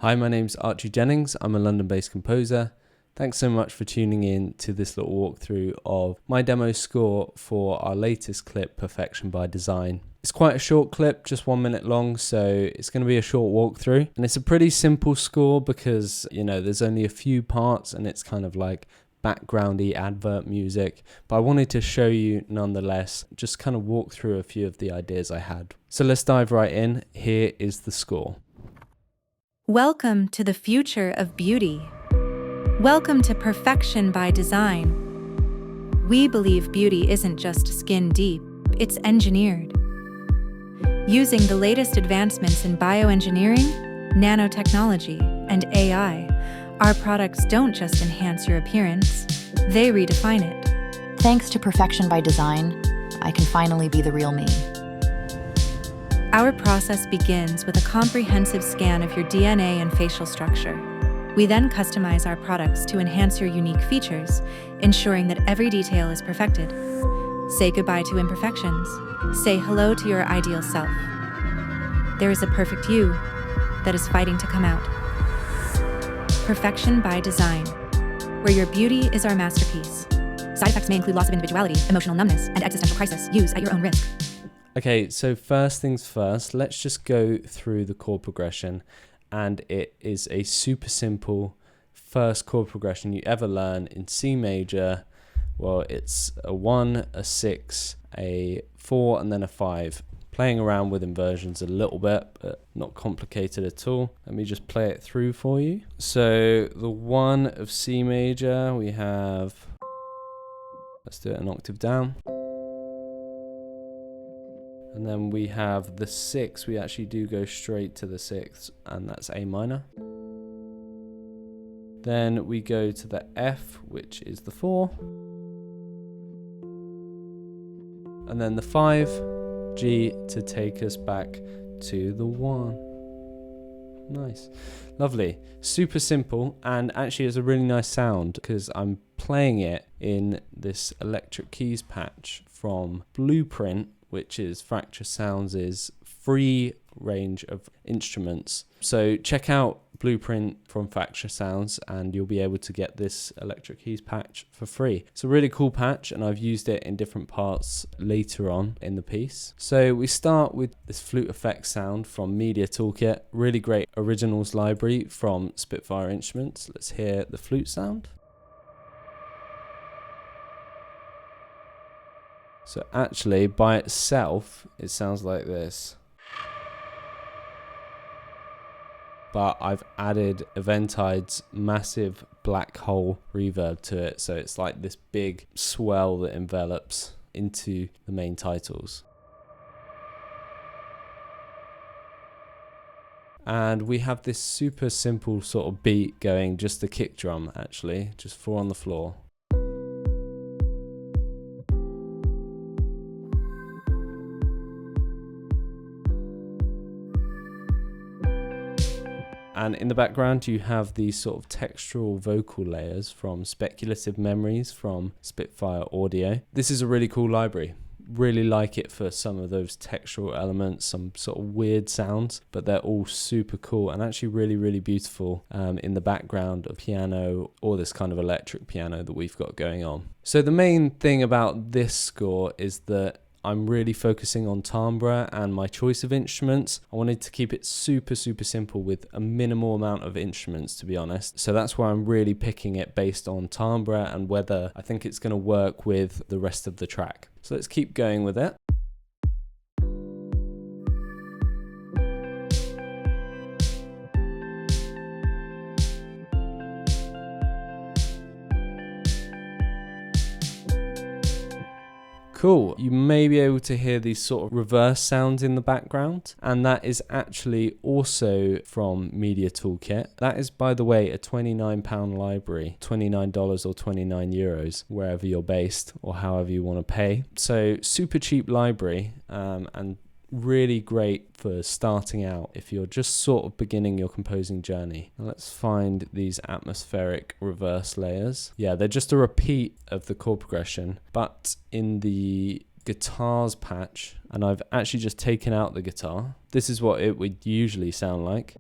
Hi, my name's Archie Jennings. I'm a London-based composer. Thanks so much for tuning in to this little walkthrough of my demo score for our latest clip, Perfection by Design. It's quite a short clip, just 1 minute long, so it's going to be a short walkthrough. And it's a pretty simple score because, there's only a few parts and it's kind of like backgroundy advert music. But I wanted to show you nonetheless, just kind of walk through a few of the ideas I had. So let's dive right in. Here is the score. Welcome to the future of beauty. Welcome to Perfection by Design. We believe beauty isn't just skin deep, it's engineered. Using the latest advancements in bioengineering, nanotechnology, and AI, our products don't just enhance your appearance, they redefine it. Thanks to Perfection by Design, I can finally be the real me. Our process begins with a comprehensive scan of your DNA and facial structure. We then customize our products to enhance your unique features, ensuring that every detail is perfected. Say goodbye to imperfections. Say hello to your ideal self. There is a perfect you that is fighting to come out. Perfection by Design, where your beauty is our masterpiece. Side effects may include loss of individuality, emotional numbness, and existential crisis. Use at your own risk. Okay, so first things first, let's just go through the chord progression. And it is a super simple first chord progression you ever learn in C major. Well, it's a 1, a 6, a 4, and then a 5. Playing around with inversions a little bit, but not complicated at all. Let me just play it through for you. So the 1 of C major, we have, let's do it an octave down. And then we have the 6, we actually do go straight to the 6th, and that's A minor. Then we go to the F, which is the 4. And then the 5, G to take us back to the 1. Nice. Lovely. Super simple, and actually it's a really nice sound because I'm playing it in this electric keys patch from Blueprint, which is Fracture Sounds' free range of instruments. So check out Blueprint from Fracture Sounds and you'll be able to get this electric keys patch for free. It's a really cool patch and I've used it in different parts later on in the piece. So we start with this flute effects sound from Media Toolkit, really great originals library from Spitfire Instruments. Let's hear the flute sound. So actually, by itself, it sounds like this. But I've added Eventide's massive black hole reverb to it, so it's like this big swell that envelops into the main titles. And we have this super simple sort of beat going, just the kick drum actually, just 4 on the floor. And in the background, you have these sort of textural vocal layers from Speculative Memories from Spitfire Audio. This is a really cool library. Really like it for some of those textural elements, some sort of weird sounds, but they're all super cool and actually really, really beautiful in the background of piano or this kind of electric piano that we've got going on. So the main thing about this score is that I'm really focusing on timbre and my choice of instruments. I wanted to keep it super, super simple with a minimal amount of instruments, to be honest. So that's why I'm really picking it based on timbre and whether I think it's going to work with the rest of the track. So let's keep going with it. Cool. You may be able to hear these sort of reverse sounds in the background, and that is actually also from Media Toolkit. That is, by the way, a £29 library, $29 or €29, wherever you're based or however you want to pay. So super cheap library, and really great for starting out if you're just sort of beginning your composing journey. Now let's find these atmospheric reverse layers. Yeah, they're just a repeat of the chord progression, but in the guitars patch, and I've actually just taken out the guitar. This is what it would usually sound like.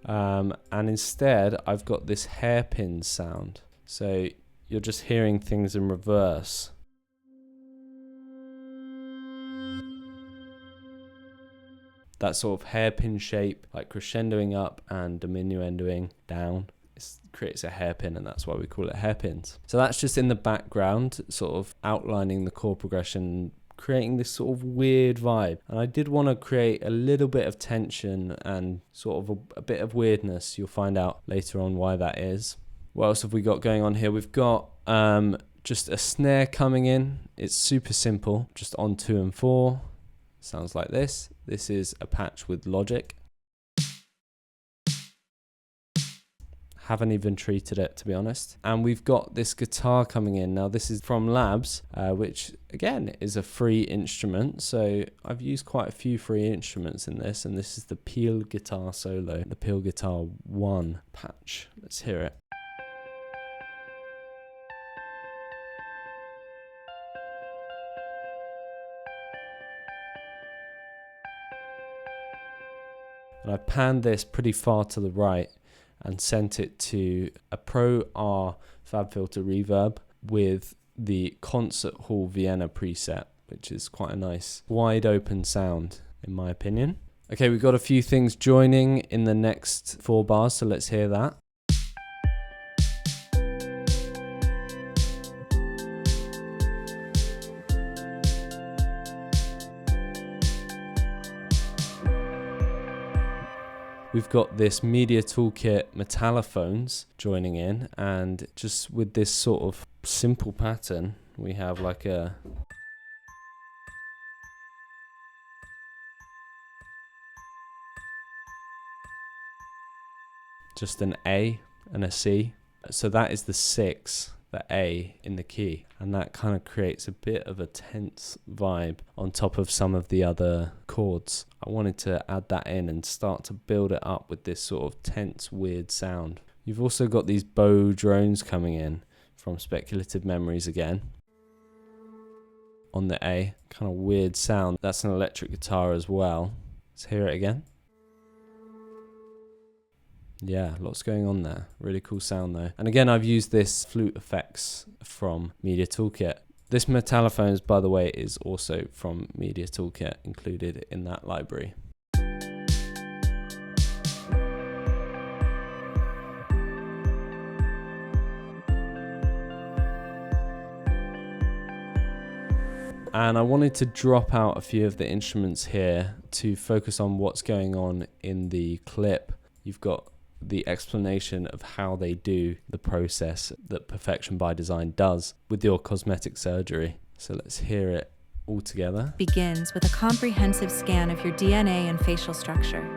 And instead I've got this hairpin sound. So you're just hearing things in reverse. That sort of hairpin shape, like crescendoing up and diminuendoing down, creates a hairpin, and that's why we call it hairpins. So that's just in the background, sort of outlining the chord progression, creating this sort of weird vibe. And I did want to create a little bit of tension and sort of a bit of weirdness. You'll find out later on why that is. What else have we got going on here? We've got just a snare coming in. It's super simple, just on 2 and 4. Sounds like this. This is a patch with Logic. Haven't even treated it, to be honest. And we've got this guitar coming in. Now this is from Labs, which again is a free instrument. So I've used quite a few free instruments in this, and this is the Peel Guitar Solo, the Peel Guitar 1 patch. Let's hear it. And I panned this pretty far to the right and sent it to a Pro R FabFilter reverb with the Concert Hall Vienna preset, which is quite a nice wide open sound in my opinion. Okay, we've got a few things joining in the next 4 bars, so let's hear that. We've got this Media Toolkit Metallophones joining in, and just with this sort of simple pattern, we have like a just an A and a C. So that is the 6, the A in the key, and that kind of creates a bit of a tense vibe on top of some of the other chords. I wanted to add that in and start to build it up with this sort of tense, weird sound. You've also got these bow drones coming in from Speculative Memories again on the A, kind of weird sound. That's an electric guitar as well. Let's hear it again. Yeah, lots going on there. Really cool sound though. And again, I've used this flute effects from Media Toolkit. This Metallophones, by the way, is also from Media Toolkit, included in that library. And I wanted to drop out a few of the instruments here to focus on what's going on in the clip. You've got the explanation of how they do the process that Perfection by Design does with your cosmetic surgery. So let's hear it all together. Begins with a comprehensive scan of your DNA and facial structure.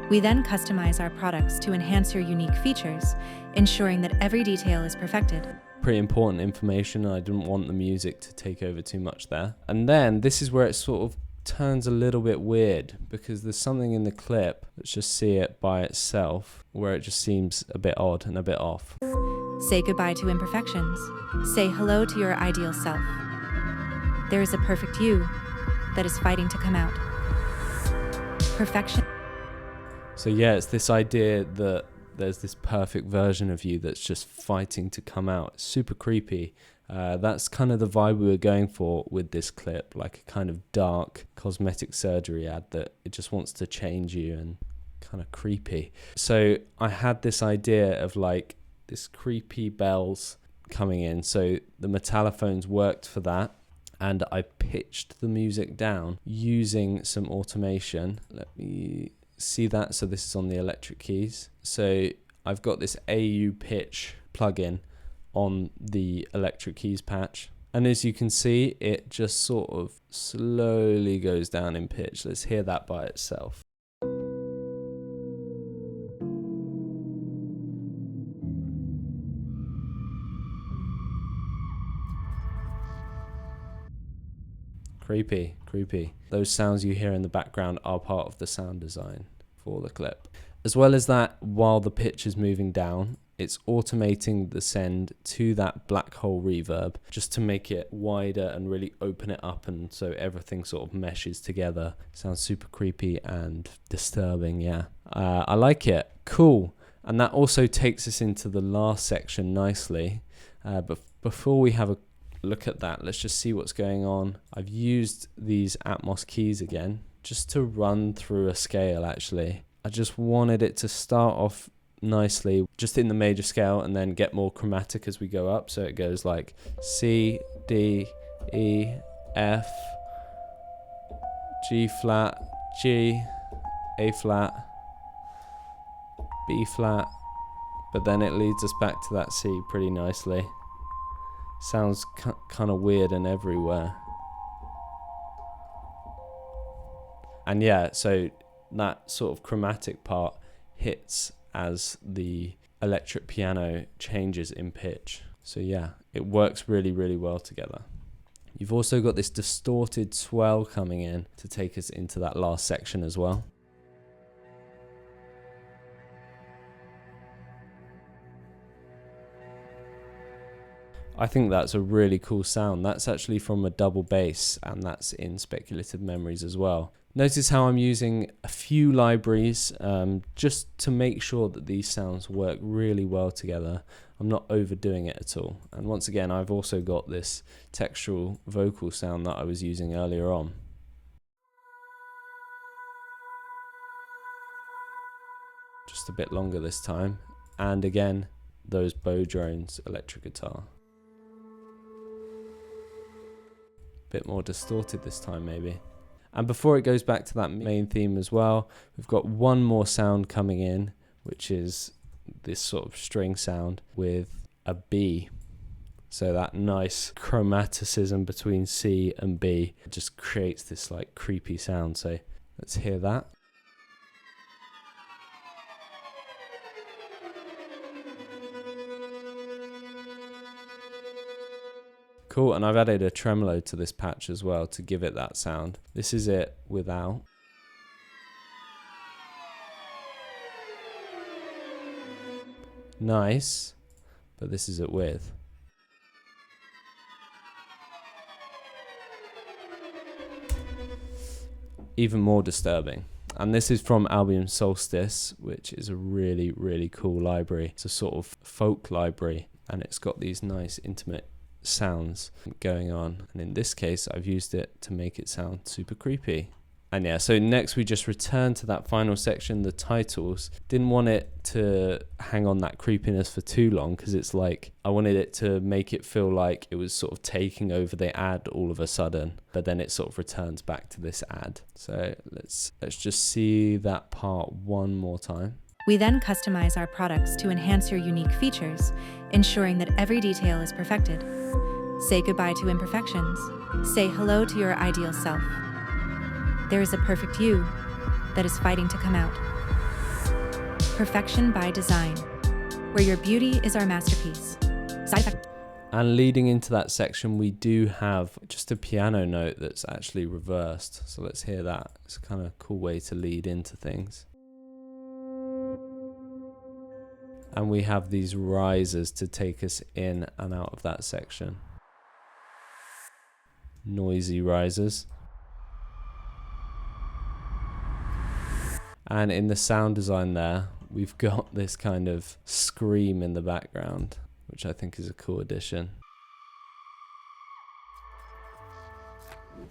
We then customize our products to enhance your unique features, ensuring that every detail is perfected. Pretty important information. I didn't want the music to take over too much there. And then this is where it sort of turns a little bit weird, because there's something in the clip, let's just see it by itself, where it just seems a bit odd and a bit off. Say goodbye to imperfections. Say hello to your ideal self. There is a perfect you that is fighting to come out. Perfection. So yeah, it's this idea that there's this perfect version of you that's just fighting to come out. It's super creepy. That's kind of the vibe we were going for with this clip, like a kind of dark cosmetic surgery ad that it just wants to change you, and kind of creepy. So I had this idea of like this creepy bells coming in. So the Metallophones worked for that, and I pitched the music down using some automation. Let me see that. So this is on the electric keys. So I've got this AU pitch plugin on the electric keys patch, and as you can see, it just sort of slowly goes down in pitch. Let's hear that by itself. Creepy. Those sounds you hear in the background are part of the sound design for the clip. As well as that, while the pitch is moving down, it's automating the send to that black hole reverb just to make it wider and really open it up, and so everything sort of meshes together. Sounds super creepy and disturbing, yeah. I like it. Cool. And that also takes us into the last section nicely. But before we have a look at that, let's just see what's going on. I've used these Atmos keys again just to run through a scale actually. I just wanted it to start off nicely just in the major scale and then get more chromatic as we go up. So it goes like C, D, E, F, G flat, G, A flat, B flat, but then it leads us back to that C pretty nicely. Sounds kind of weird and everywhere. And yeah, so that sort of chromatic part hits as the electric piano changes in pitch. So yeah, it works really, really well together. You've also got this distorted swell coming in to take us into that last section as well. I think that's a really cool sound. That's actually from a double bass, and that's in Speculative Memories as well. Notice how I'm using a few libraries just to make sure that these sounds work really well together. I'm not overdoing it at all. And once again, I've also got this textural vocal sound that I was using earlier on. Just a bit longer this time. And again, those bow drones electric guitar. Bit more distorted this time maybe. And before it goes back to that main theme as well, we've got one more sound coming in, which is this sort of string sound with a B. So that nice chromaticism between C and B just creates this like creepy sound. So let's hear that. Cool, and I've added a tremolo to this patch as well to give it that sound. This is it without. Nice, but this is it with. Even more disturbing. And this is from Albion Solstice, which is a really, really cool library. It's a sort of folk library, and it's got these nice intimate sounds going on, and in this case I've used it to make it sound super creepy. And yeah, so next we just return to that final section, the titles. Didn't want it to hang on that creepiness for too long, because it's like I wanted it to make it feel like it was sort of taking over the ad all of a sudden, but then it sort of returns back to this ad. So let's just see that part one more time. We then customize our products to enhance your unique features, ensuring that every detail is perfected. Say goodbye to imperfections. Say hello to your ideal self. There is a perfect you that is fighting to come out. Perfection by design, where your beauty is our masterpiece. Side effect. And leading into that section, we do have just a piano note that's actually reversed. So let's hear that. It's a kind of cool way to lead into things. And we have these risers to take us in and out of that section. Noisy risers. And in the sound design there, we've got this kind of scream in the background, which I think is a cool addition.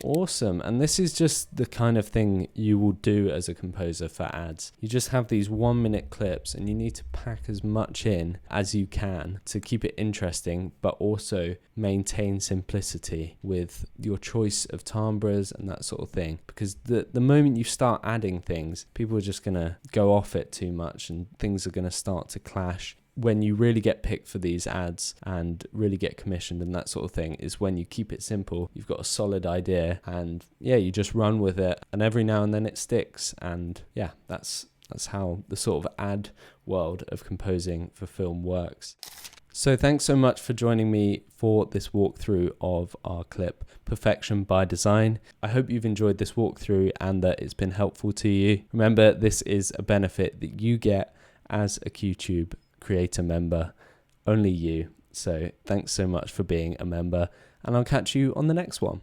Awesome. And this is just the kind of thing you will do as a composer for ads. You just have these 1-minute clips and you need to pack as much in as you can to keep it interesting, but also maintain simplicity with your choice of timbres and that sort of thing. Because the moment you start adding things, people are just going to go off it too much and things are going to start to clash. When you really get picked for these ads and really get commissioned and that sort of thing is when you keep it simple. You've got a solid idea and yeah, you just run with it, and every now and then it sticks. And yeah, that's how the sort of ad world of composing for film works. So thanks so much for joining me for this walkthrough of our clip, Perfection by Design. I hope you've enjoyed this walkthrough and that it's been helpful to you. Remember, this is a benefit that you get as a QTube creator member, only you. So thanks so much for being a member, and I'll catch you on the next one.